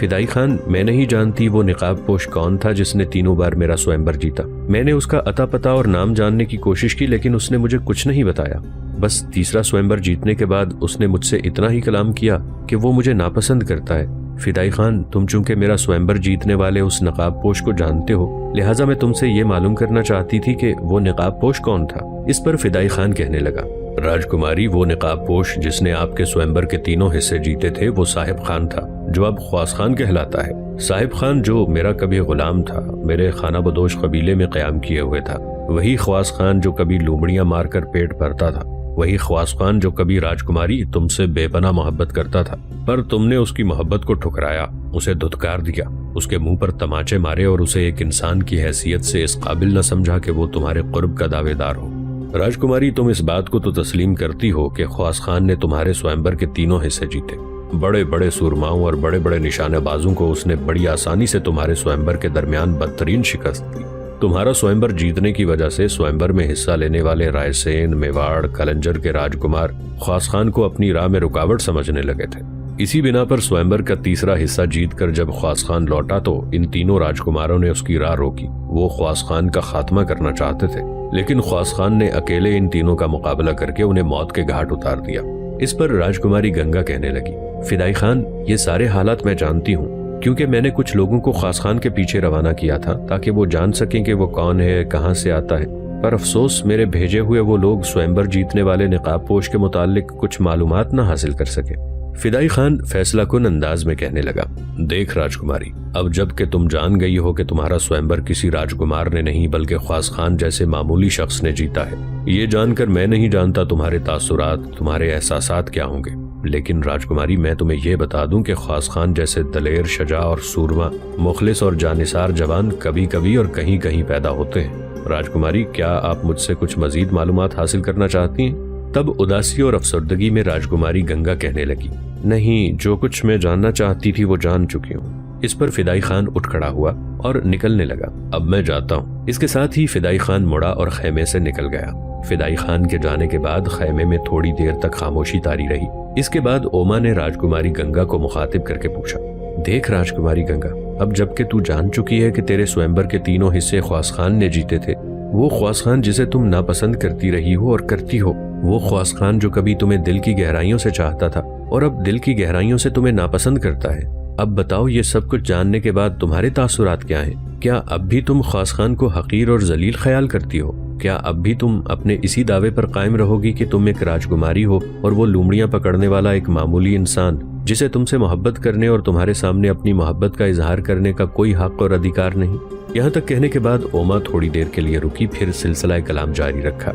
فدائی خان، میں نہیں جانتی وہ نقاب پوش کون تھا جس نے تینوں بار میرا سوئمبر جیتا۔ میں نے اس کا عطا پتہ اور نام جاننے کی کوشش کی لیکن اس نے مجھے کچھ نہیں بتایا۔ بس تیسرا سوئمبر جیتنے کے بعد اس نے مجھ سے اتنا ہی کلام کیا کہ وہ مجھے ناپسند کرتا ہے۔ فدائی خان، تم چونکہ میرا سوئمبر جیتنے والے اس نقاب پوش کو جانتے ہو، لہٰذا میں تم سے یہ معلوم کرنا چاہتی تھی کہ وہ نقاب پوش کون تھا۔ اس پر فدائی خان کہنے لگا، راجکماری، وہ نقاب پوش جس نے آپ کے سوئمبر کے تینوں حصے جیتے تھے وہ صاحب خان تھا، جو اب خواص خان کہلاتا ہے۔ صاحب خان جو میرا کبھی غلام تھا، میرے خانہ بدوش قبیلے میں قیام کیے ہوئے تھا، وہی خواص خان جو کبھی لومڑیاں مار کر پیٹ بھرتا تھا، وہی خواص خان جو کبھی راجکماری تم سے بے پناہ محبت کرتا تھا، پر تم نے اس کی محبت کو ٹھکرایا، اسے دھتکار دیا، اس کے منہ پر تماچے مارے اور اسے ایک انسان کی حیثیت سے اس قابل نہ سمجھا کہ وہ تمہارے قرب کا دعوے دار ہو۔ راجکماری، تم اس بات کو تو تسلیم کرتی ہو کہ خواص خان نے تمہارے سوئمبر کے تینوں حصے جیتے۔ بڑے بڑے سورماؤں اور بڑے بڑے نشانہ بازوں کو اس نے بڑی آسانی سے تمہارے سوئمبر کے درمیان بدترین شکست دی۔ تمہارا سوئمبر جیتنے کی وجہ سے سوئمبر میں حصہ لینے والے رائے سین، میواڑ، کلنجر کے راجکمار خواص خان کو اپنی راہ میں رکاوٹ سمجھنے لگے تھے۔ اسی بنا پر سوئمبر کا تیسرا حصہ جیت کر جب خواص خان لوٹا تو ان تینوں راجکماروں نے اس کی راہ روکی۔ وہ خواص خان کا خاتمہ کرنا چاہتے تھے لیکن خواص خان نے اکیلے ان تینوں کا مقابلہ کر کے انہیں موت کے گھاٹ اتار دیا۔ اس پر راجکماری گنگا کہنے لگی، فدائی خان، یہ سارے حالات میں جانتی ہوں، کیونکہ میں نے کچھ لوگوں کو خواص خان کے پیچھے روانہ کیا تھا تاکہ وہ جان سکیں کہ وہ کون ہے، کہاں سے آتا ہے، پر افسوس میرے بھیجے ہوئے وہ لوگ سوئمبر جیتنے والے نقاب پوش کے متعلق کچھ معلومات نہ حاصل کر سکے۔ فدائی خان فیصلہ کن انداز میں کہنے لگا، دیکھ راجکماری، اب جب کہ تم جان گئی ہو کہ تمہارا سوئمبر کسی راجکمار نے نہیں بلکہ خواص خان جیسے معمولی شخص نے جیتا ہے، یہ جان کر میں نہیں جانتا تمہارے تاثرات، تمہارے احساسات کیا ہوں گے، لیکن راجکماری میں تمہیں یہ بتا دوں کہ خواص خان جیسے دلیر، شجاع اور سورما، مخلص اور جانثار جوان کبھی کبھی اور کہیں کہیں پیدا ہوتے ہیں۔ راجکماری، کیا آپ مجھ سے کچھ مزید معلومات حاصل کرنا چاہتی ہیں؟ تب اداسی اور افسردگی میں راجکماری گنگا کہنے لگی، نہیں، جو کچھ میں جاننا چاہتی تھی وہ جان چکی ہوں۔ اس پر فدائی خان اٹھ کھڑا ہوا اور نکلنے لگا، اب میں جاتا ہوں۔ اس کے ساتھ ہی فدائی خان مڑا اور خیمے سے نکل گیا۔ فدائی خان کے جانے کے بعد خیمے میں تھوڑی دیر تک خاموشی طاری رہی۔ اس کے بعد اوما نے راجکماری گنگا کو مخاطب کر کے پوچھا، دیکھ راجکماری گنگا، اب جب کہ تو جان چکی ہے کہ تیرے سوئمبر کے تینوں حصے خواص خان نے جیتے تھے، وہ خواص خان جسے تم ناپسند کرتی رہی ہو اور کرتی ہو، وہ خواص خان جو کبھی تمہیں دل کی گہرائیوں سے چاہتا تھا اور اب دل کی گہرائیوں سے تمہیں ناپسند کرتا ہے، اب بتاؤ یہ سب کچھ جاننے کے بعد تمہارے تاثرات کیا ہیں؟ کیا اب بھی تم خواص خان کو حقیر اور ذلیل خیال کرتی ہو؟ کیا اب بھی تم اپنے اسی دعوے پر قائم رہو گی کہ تم ایک راجکماری ہو اور وہ لومڑیاں پکڑنے والا ایک معمولی انسان جسے تم سے محبت کرنے اور تمہارے سامنے اپنی محبت کا اظہار کرنے کا کوئی حق اور ادھیکار نہیں؟ یہاں تک کہنے کے بعد اوما تھوڑی دیر کے لیے رکی، پھر سلسلہ کلام جاری رکھا،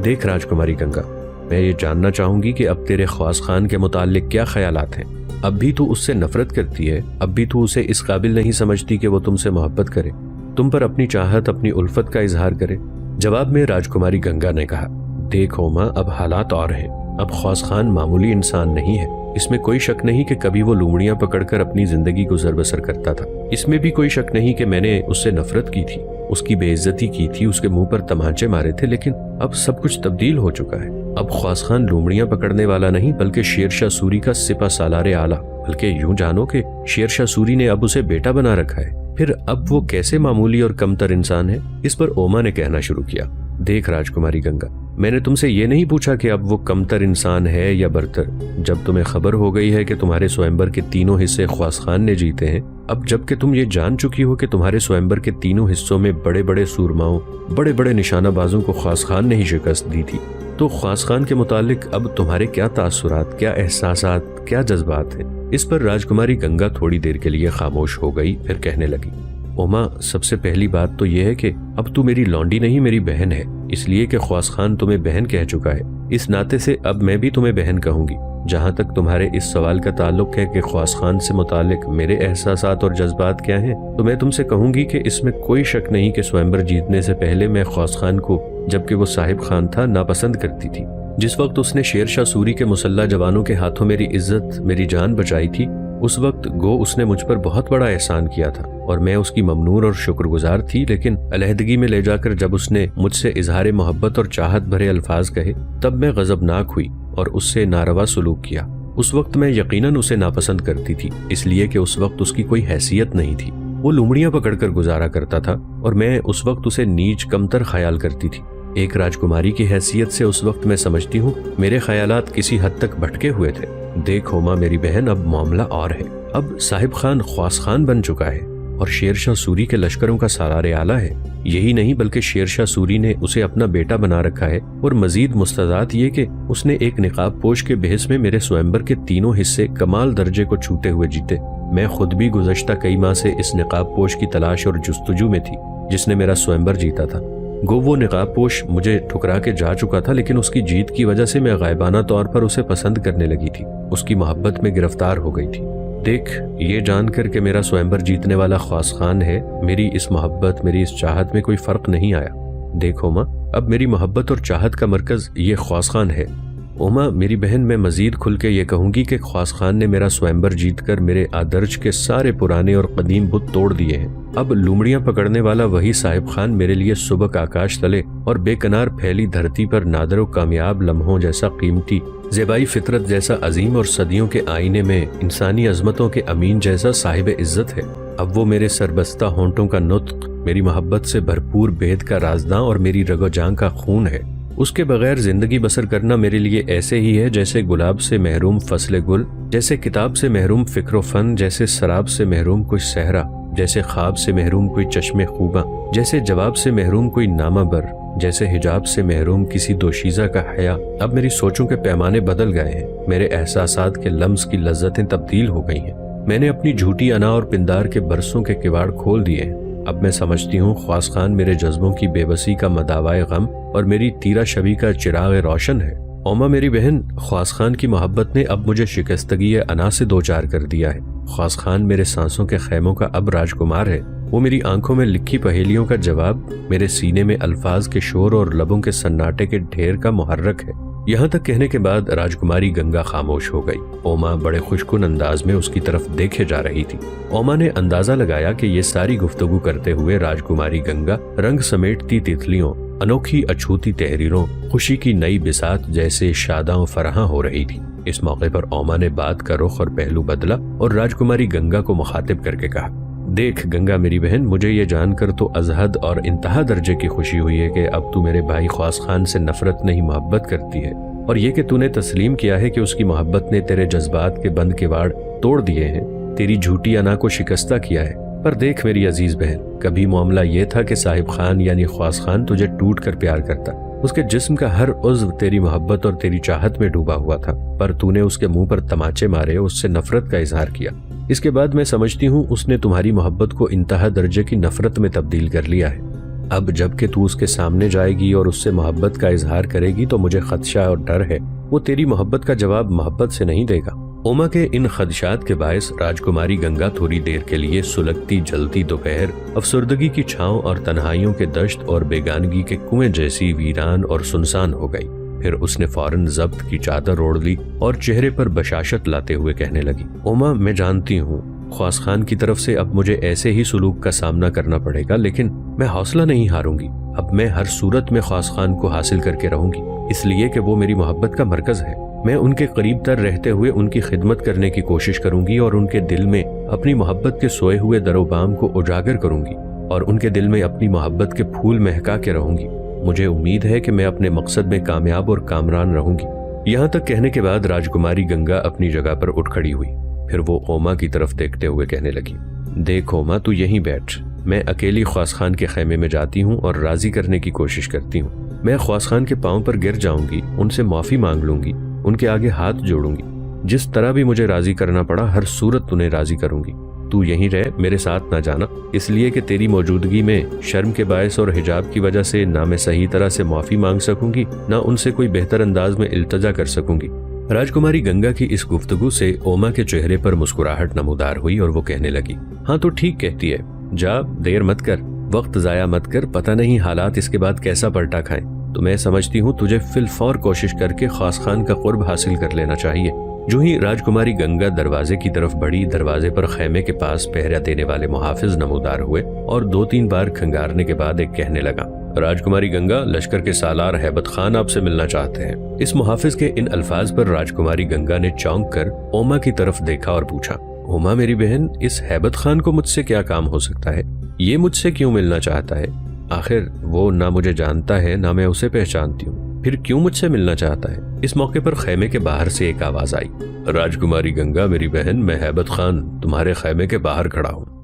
دیکھ راجکماری گنگا، میں یہ جاننا چاہوں گی کہ اب تیرے خواص خان کے متعلق کیا خیالات ہیں؟ اب بھی تو اس سے نفرت کرتی ہے؟ اب بھی تو اسے اس قابل نہیں سمجھتی کہ وہ تم سے محبت کرے، تم پر اپنی چاہت، اپنی الفت کا اظہار کرے؟ جواب میں راجکماری گنگا نے کہا، دیکھ اوما، اب حالات اور ہیں، اب خواص خان معمولی انسان نہیں ہے، اس میں کوئی شک نہیں کہ کبھی وہ لومڑیاں پکڑ کر اپنی زندگی گزر بسر کرتا تھا، اس میں بھی کوئی شک نہیں کہ میں نے اس سے نفرت کی تھی، اس کی بے عزتی کی تھی، اس کے منہ پر تمانچے مارے تھے، لیکن اب سب کچھ تبدیل ہو چکا ہے۔ اب خواص خان لومڑیاں پکڑنے والا نہیں بلکہ شیر شاہ سوری کا سپہ سالار اعلیٰ، بلکہ یوں جانو کہ شیر شاہ سوری نے اب اسے بیٹا بنا رکھا ہے، پھر اب وہ کیسے معمولی اور کمتر انسان ہے؟ اس پر اوما نے کہنا شروع کیا، دیکھ راجکماری گنگا، میں نے تم سے یہ نہیں پوچھا کہ اب وہ کمتر انسان ہے یا برتر، جب تمہیں خبر ہو گئی ہے کہ تمہارے سوئمبر کے تینوں حصے خواص خان نے جیتے ہیں، اب جب کہ تم یہ جان چکی ہو کہ تمہارے سوئمبر کے تینوں حصوں میں بڑے بڑے سورماؤں، بڑے بڑے نشانہ بازوں کو خواص خان نے ہی شکست دی تھی، تو خواص خان کے متعلق اب تمہارے کیا تاثرات، کیا احساسات، کیا جذبات ہیں؟ اس پر راجکماری گنگا تھوڑی دیر کے لیے خاموش ہو گئی، پھر کہنے لگی، اوما، سب سے پہلی بات تو یہ ہے کہ اب تو میری لونڈی نہیں، میری بہن ہے، اس لیے کہ خواص خان تمہیں بہن کہہ چکا ہے، اس ناطے سے اب میں بھی تمہیں بہن کہوں گی۔ جہاں تک تمہارے اس سوال کا تعلق ہے کہ خواص خان سے متعلق میرے احساسات اور جذبات کیا ہیں، تو میں تم سے کہوں گی کہ اس میں کوئی شک نہیں کہ سوئمبر جیتنے سے پہلے میں خواص خان کو، جبکہ وہ صاحب خان تھا، ناپسند کرتی تھی۔ جس وقت اس نے شیر شاہ سوری کے مسلح جوانوں کے ہاتھوں میری عزت، میری جان بچائی تھی، اس وقت گو اس نے مجھ پر بہت بڑا احسان کیا تھا اور میں اس کی ممنون اور شکر گزار تھی، لیکن علیحدگی میں لے جا کر جب اس نے مجھ سے اظہار محبت اور چاہت بھرے الفاظ کہے، تب میں غضبناک ہوئی اور اس سے ناروا سلوک کیا۔ اس وقت میں یقیناً اسے ناپسند کرتی تھی، اس لیے کہ اس وقت اس کی کوئی حیثیت نہیں تھی۔ وہ لومڑیاں پکڑ کر گزارا کرتا تھا اور میں اس وقت اسے نیچ کمتر خیال کرتی تھی۔ ایک راجکماری کی حیثیت سے اس وقت میں سمجھتی ہوں میرے خیالات کسی حد تک بھٹکے ہوئے تھے۔ دیکھ ہوما میری بہن، اب معاملہ اور ہے۔ اب صاحب خان خواص خان بن چکا ہے اور شیر شاہ سوری کے لشکروں کا سالار اعلیٰ ہے۔ یہی نہیں بلکہ شیر شاہ سوری نے اسے اپنا بیٹا بنا رکھا ہے، اور مزید مستضات یہ کہ اس نے ایک نقاب پوش کے بحث میں میرے سوئمبر کے تینوں حصے کمال درجے کو چھوتے ہوئے جیتے۔ میں خود بھی گزشتہ کئی ماہ سے اس نقاب پوش کی تلاش اور جستجو میں تھی جس نے میرا سوئمبر جیتا تھا۔ گو وہ نقاب پوش مجھے ٹھکرا کے جا چکا تھا، لیکن اس کی جیت کی وجہ سے میں غائبانہ طور پر اسے پسند کرنے لگی تھی، اس کی محبت میں گرفتار ہو گئی تھی۔ دیکھ، یہ جان کر کہ میرا سوئمبر جیتنے والا خواص خان ہے، میری اس محبت، میری اس چاہت میں کوئی فرق نہیں آیا۔ دیکھ ہوما، اب میری محبت اور چاہت کا مرکز یہ خواص خان ہے۔ اوما میری بہن، میں مزید کھل کے یہ کہوں گی کہ خواص خان نے میرا سوئمبر جیت کر میرے آدرج کے سارے پرانے اور قدیم بت توڑ دیے ہیں۔ اب لومڑیاں پکڑنے والا وہی صاحب خان میرے لیے سبک آکاش تلے اور بے کنار پھیلی دھرتی پر نادر و کامیاب لمحوں جیسا قیمتی، زیبائی فطرت جیسا عظیم اور صدیوں کے آئینے میں انسانی عظمتوں کے امین جیسا صاحب عزت ہے۔ اب وہ میرے سربستہ ہونٹوں کا نطق، میری محبت سے بھرپور بید کا رازداں اور میری رگ و جان کا خون ہے۔ اس کے بغیر زندگی بسر کرنا میرے لیے ایسے ہی ہے جیسے گلاب سے محروم فصل گل، جیسے کتاب سے محروم فکر و فن، جیسے سراب سے محروم کوئی صحرا، جیسے خواب سے محروم کوئی چشم خوباں، جیسے جواب سے محروم کوئی نامہ بر، جیسے حجاب سے محروم کسی دوشیزہ کا حیا۔ اب میری سوچوں کے پیمانے بدل گئے ہیں، میرے احساسات کے لمس کی لذتیں تبدیل ہو گئی ہیں۔ میں نے اپنی جھوٹی انا اور پندار کے برسوں کے کواڑ کھول دیے ہیں۔ اب میں سمجھتی ہوں خواص خان میرے جذبوں کی بے بسی کا مداوائے غم اور میری تیرہ شبی کا چراغ روشن ہے۔ اوما میری بہن، خواص خان کی محبت نے اب مجھے شکستگی انا سے دوچار کر دیا ہے۔ خواص خان میرے سانسوں کے خیموں کا اب راجکمار ہے۔ وہ میری آنکھوں میں لکھی پہیلیوں کا جواب، میرے سینے میں الفاظ کے شور اور لبوں کے سناٹے کے ڈھیر کا محرک ہے۔ یہاں تک کہنے کے بعد راجکماری گنگا خاموش ہو گئی۔ اوما بڑے خوشکن انداز میں اس کی طرف دیکھے جا رہی تھی۔ اوما نے اندازہ لگایا کہ یہ ساری گفتگو کرتے ہوئے راجکماری گنگا رنگ سمیٹتی تتلیوں، انوکھی اچھوتی تحریروں، خوشی کی نئی بساط جیسے شاداں و فرحاں ہو رہی تھی۔ اس موقع پر اوما نے بات کا رخ اور پہلو بدلا اور راجکماری گنگا کو مخاطب کر کے کہا، دیکھ گنگا میری بہن، مجھے یہ جان کر تو ازحد اور انتہا درجے کی خوشی ہوئی ہے کہ اب تو میرے بھائی خواص خان سے نفرت نہیں محبت کرتی ہے، اور یہ کہ تو نے تسلیم کیا ہے کہ اس کی محبت نے تیرے جذبات کے بند کواڑ توڑ دیے ہیں، تیری جھوٹی انا کو شکستہ کیا ہے۔ پر دیکھ میری عزیز بہن، کبھی معاملہ یہ تھا کہ صاحب خان یعنی خواص خان تجھے ٹوٹ کر پیار کرتا، اس کے جسم کا ہر عضو تیری محبت اور تیری چاہت میں ڈوبا ہوا تھا، پر تو نے اس کے منہ پر تماچے مارے، اس سے نفرت کا اظہار کیا۔ اس کے بعد میں سمجھتی ہوں اس نے تمہاری محبت کو انتہا درجے کی نفرت میں تبدیل کر لیا ہے۔ اب جب کہ تو اس کے سامنے جائے گی اور اس سے محبت کا اظہار کرے گی تو مجھے خدشہ اور ڈر ہے وہ تیری محبت کا جواب محبت سے نہیں دے گا۔ اوما کے ان خدشات کے باعث راجکماری گنگا تھوڑی دیر کے لیے سلگتی جلتی دوپہر، افسردگی کی چھاؤں اور تنہائیوں کے دشت اور بیگانگی کے کنویں جیسی ویران اور سنسان ہو گئی۔ پھر اس نے فوراً ضبط کی چادر اوڑھ لی اور چہرے پر بشاشت لاتے ہوئے کہنے لگی، اوما میں جانتی ہوں خواص خان کی طرف سے اب مجھے ایسے ہی سلوک کا سامنا کرنا پڑے گا، لیکن میں حوصلہ نہیں ہاروں گی۔ اب میں ہر صورت میں خواص خان کو حاصل کر کے رہوں گی، اس لیے کہ وہ میری محبت کا مرکز ہے۔ میں ان کے قریب تر رہتے ہوئے ان کی خدمت کرنے کی کوشش کروں گی اور ان کے دل میں اپنی محبت کے سوئے ہوئے در و بام کو اجاگر کروں گی اور ان کے دل میں اپنی محبت کے پھول مہکا کے رہوں گی۔ مجھے امید ہے کہ میں اپنے مقصد میں کامیاب اور کامران رہوں گی۔ یہاں تک کہنے کے بعد راجکماری گنگا اپنی جگہ پر اٹھ کھڑی ہوئی۔ پھر وہ اوما کی طرف دیکھتے ہوئے کہنے لگی، دیکھ اوما تو یہیں بیٹھ، میں اکیلی خواص خان کے خیمے میں جاتی ہوں اور راضی کرنے کی کوشش کرتی ہوں۔ میں خواص خان کے پاؤں پر گر جاؤں گی، ان سے معافی مانگ لوں گی، ان کے آگے ہاتھ جوڑوں گی، جس طرح بھی مجھے راضی کرنا پڑا ہر صورت انہیں راضی کروں گی۔ تو یہیں رہ، میرے ساتھ نہ جانا، اس لیے کہ تیری موجودگی میں شرم کے باعث اور حجاب کی وجہ سے نہ میں صحیح طرح سے معافی مانگ سکوں گی، نہ ان سے کوئی بہتر انداز میں التجا کر سکوں گی۔ راجکماری گنگا کی اس گفتگو سے اوما کے چہرے پر مسکراہٹ نمودار ہوئی اور وہ کہنے لگی، ہاں تو ٹھیک کہتی ہے، جا دیر مت کر، وقت ضائع مت کر، پتہ نہیں حالات اس کے بعد کیسا پلٹا کھائیں۔ تو میں سمجھتی ہوں تجھے فی الفور کوشش کر کے خواص خان کا قرب حاصل کر لینا چاہیے۔ جو ہی راجکماری گنگا دروازے کی طرف بڑھی، دروازے پر خیمے کے پاس پہرا دینے والے محافظ نمودار ہوئے اور 2-3 بار کھنگارنے کے بعد ایک کہنے لگا، راجکماری گنگا، لشکر کے سالار ہیبت خان آپ سے ملنا چاہتے ہیں۔ اس محافظ کے ان الفاظ پر راجکماری گنگا نے چونک کر اوما کی طرف دیکھا اور پوچھا، اوما میری بہن، اس ہیبت خان کو مجھ سے کیا کام ہو سکتا ہے؟ یہ مجھ سے کیوں ملنا چاہتا ہے؟ آخر وہ نہ مجھے جانتا ہے نہ میں اسے پہچانتی ہوں، پھر کیوں مجھ سے ملنا چاہتا ہے؟ اس موقع پر خیمے کے باہر سے ایک آواز آئی، راجکماری گنگا میری بہن، میں ہیبت خان تمہارے خیمے کے باہر کھڑا ہوں۔